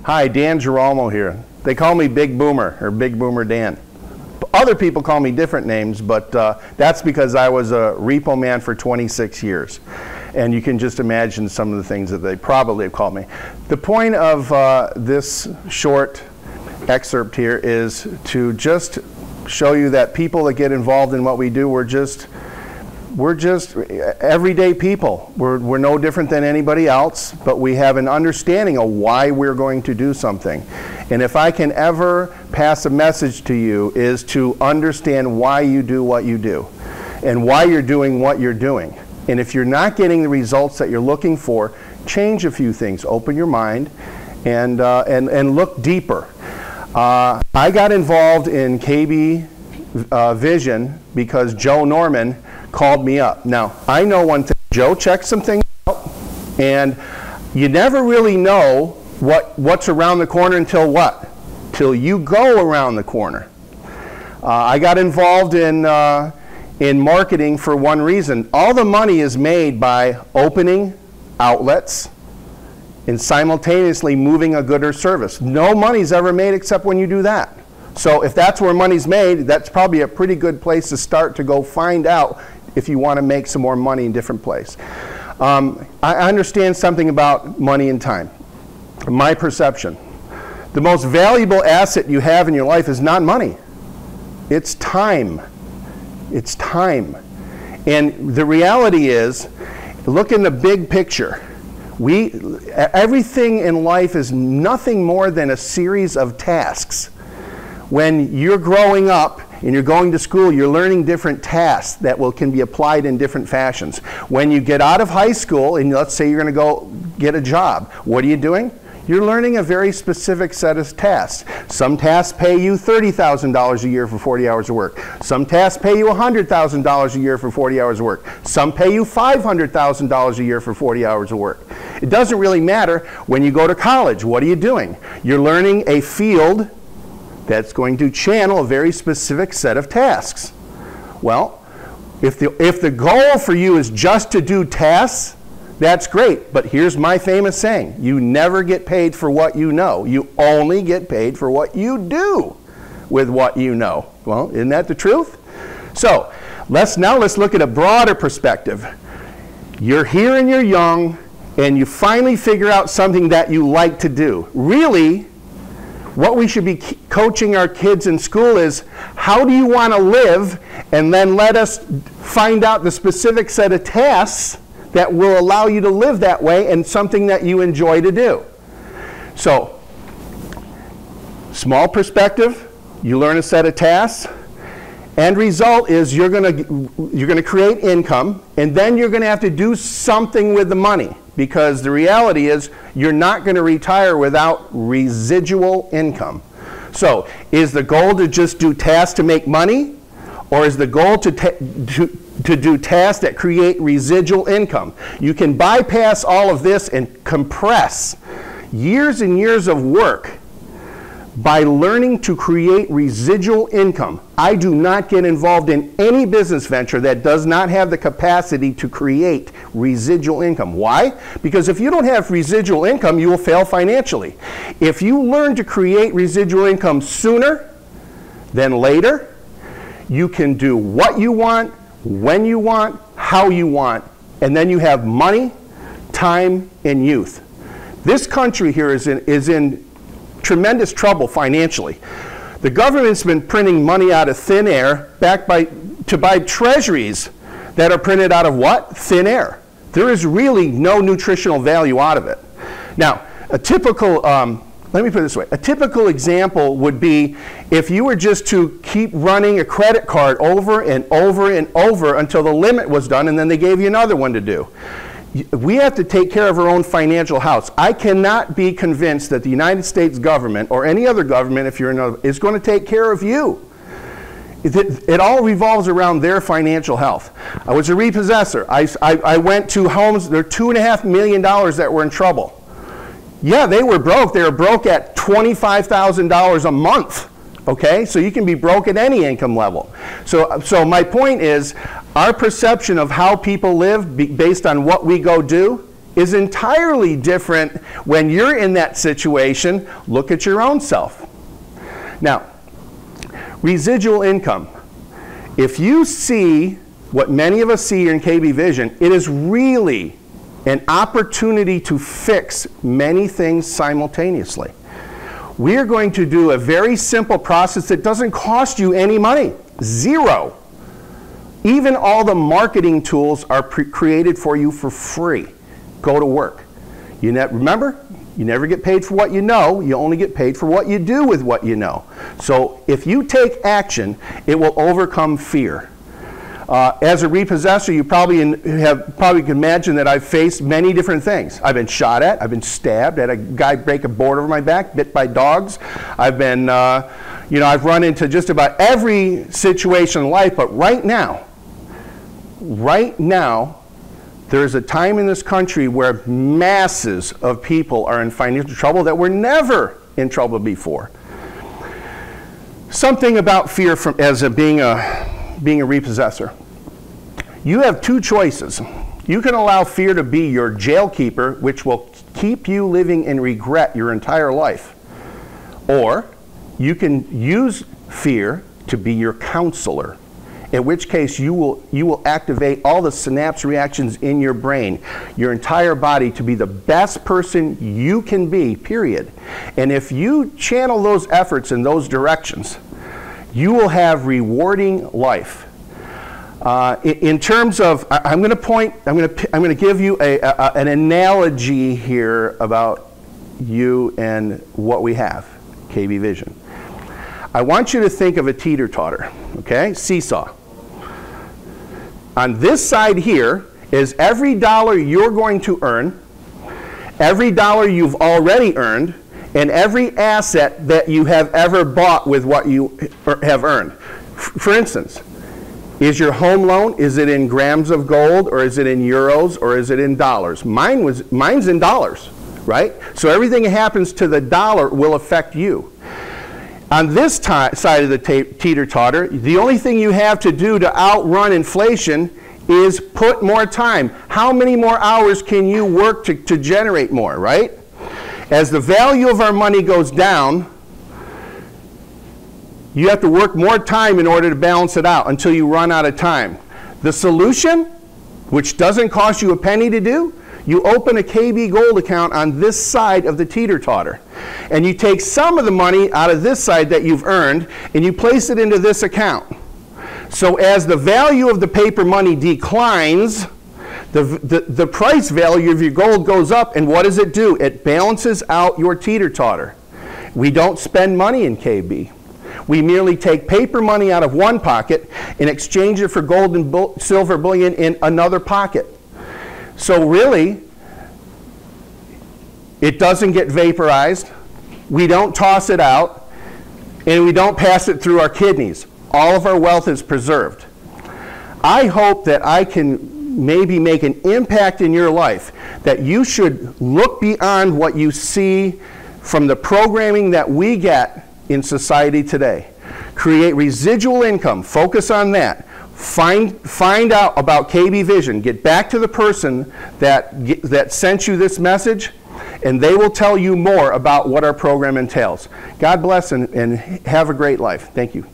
Hi, Dan Girolmo here. They call me Big Boomer, or Big Boomer Dan. Other people call me different names, but that's because I was a repo man for 26 years. And you can just imagine some of the things that they probably have called me. The point of this short excerpt here is to just show you that people that get involved in what we do, we're just everyday people. We're no different than anybody else, but we have an understanding of why we're going to do something. And if I can ever pass a message to you, is to understand why you do what you do and why you're doing what you're doing. And if you're not getting the results that you're looking for, change a few things, open your mind, and look deeper. I got involved in KB Vision because Joe Norman called me up. Now, I know one thing. Joe checked some things out, and you never really know what's around the corner until what? Till you go around the corner. I got involved in marketing for one reason. All the money is made by opening outlets and simultaneously moving a good or service. No money's ever made except when you do that. So if that's where money's made, that's probably a pretty good place to start to go find out if you want to make some more money in different place. I understand something about money and time. My perception. The most valuable asset you have in your life is not money. It's time. It's time. And the reality is, look in the big picture. Everything in life is nothing more than a series of tasks. When you're growing up and you're going to school, you're learning different tasks that can be applied in different fashions. When you get out of high school and let's say you're going to go get a job, what are you doing? You're learning a very specific set of tasks. Some tasks pay you $30,000 a year for 40 hours of work. Some tasks pay you $100,000 a year for 40 hours of work. Some pay you $500,000 a year for 40 hours of work. It doesn't really matter. When you go to college, what are you doing? You're learning a field that's going to channel a very specific set of tasks. Well, if the goal for you is just to do tasks, that's great, but here's my famous saying: you never get paid for what you know. You only get paid for what you do with what you know. Well, isn't that the truth? So let's look at a broader perspective. You're here and you're young, and you finally figure out something that you like to do. Really, what we should be coaching our kids in school is, how do you want to live? And then let us find out the specific set of tasks that will allow you to live that way and something that you enjoy to do. So, small perspective, you learn a set of tasks. End result is you're going to create income, and then you're going to have to do something with the money, because the reality is you're not going to retire without residual income. So is the goal to just do tasks to make money, or is the goal to do tasks that create residual income? You can bypass all of this and compress years and years of work by learning to create residual income. I do not get involved in any business venture that does not have the capacity to create residual income. Why? Because if you don't have residual income, you will fail financially. If you learn to create residual income sooner than later, you can do what you want, when you want, how you want, and then you have money, time, and youth. This country here is in tremendous trouble financially. The government's been printing money out of thin air to buy treasuries that are printed out of what? Thin air. There is really no nutritional value out of it. Now, a typical, let me put it this way. A typical example would be if you were just to keep running a credit card over and over and over until the limit was done, and then they gave you another one to do. We have to take care of our own financial house. I cannot be convinced that the United States government, or any other government if you're another, is going to take care of you. It all revolves around their financial health. I was a repossessor. I went to homes, there are $2.5 million that were in trouble. Yeah, they were broke. They were broke at $25,000 a month. Okay, so you can be broke at any income level. So my point is, our perception of how people live based on what we go do is entirely different when you're in that situation. Look at your own self. Now, residual income. If you see what many of us see here in KB Vision, it is really an opportunity to fix many things simultaneously. We are going to do a very simple process that doesn't cost you any money. Zero. Even all the marketing tools are created for you for free. Go to work. Remember, you never get paid for what you know, you only get paid for what you do with what you know. So if you take action, it will overcome fear. As a repossessor, you probably can imagine that I've faced many different things. I've been shot at, I've been stabbed, had a guy break a board over my back, bit by dogs. I've been, I've run into just about every situation in life, but right now, there's a time in this country where masses of people are in financial trouble that were never in trouble before. Something about fear being a repossessor. You have two choices. You can allow fear to be your jailkeeper, which will keep you living in regret your entire life. Or you can use fear to be your counselor, in which case you will activate all the synapse reactions in your brain, your entire body, to be the best person you can be, period. And if you channel those efforts in those directions, you will have rewarding life. In terms of, I'm going to give you an analogy here about you and what we have, KB Vision. I want you to think of a teeter-totter, okay? Seesaw. On this side here is every dollar you're going to earn, every dollar you've already earned, and every asset that you have ever bought with what you have earned. For instance, is your home loan, is it in grams of gold, or is it in euros, or is it in dollars? Mine's in dollars, right? So everything that happens to the dollar will affect you. On this side of the teeter-totter, the only thing you have to do to outrun inflation is put more time. How many more hours can you work to generate more, right? As the value of our money goes down, you have to work more time in order to balance it out until you run out of time. The solution, which doesn't cost you a penny to do, you open a KB Gold account on this side of the teeter-totter. And you take some of the money out of this side that you've earned, and you place it into this account. So as the value of the paper money declines, the price value of your gold goes up, and what does it do? It balances out your teeter-totter. We don't spend money in KB. We merely take paper money out of one pocket and exchange it for gold and silver bullion in another pocket. So really, it doesn't get vaporized, we don't toss it out, and we don't pass it through our kidneys. All of our wealth is preserved. I hope that I can maybe make an impact in your life, that you should look beyond what you see from the programming that we get in society today. Create residual income, focus on that. Find out about KB Vision. Get back to the person that sent you this message, and they will tell you more about what our program entails. God bless and have a great life. Thank you.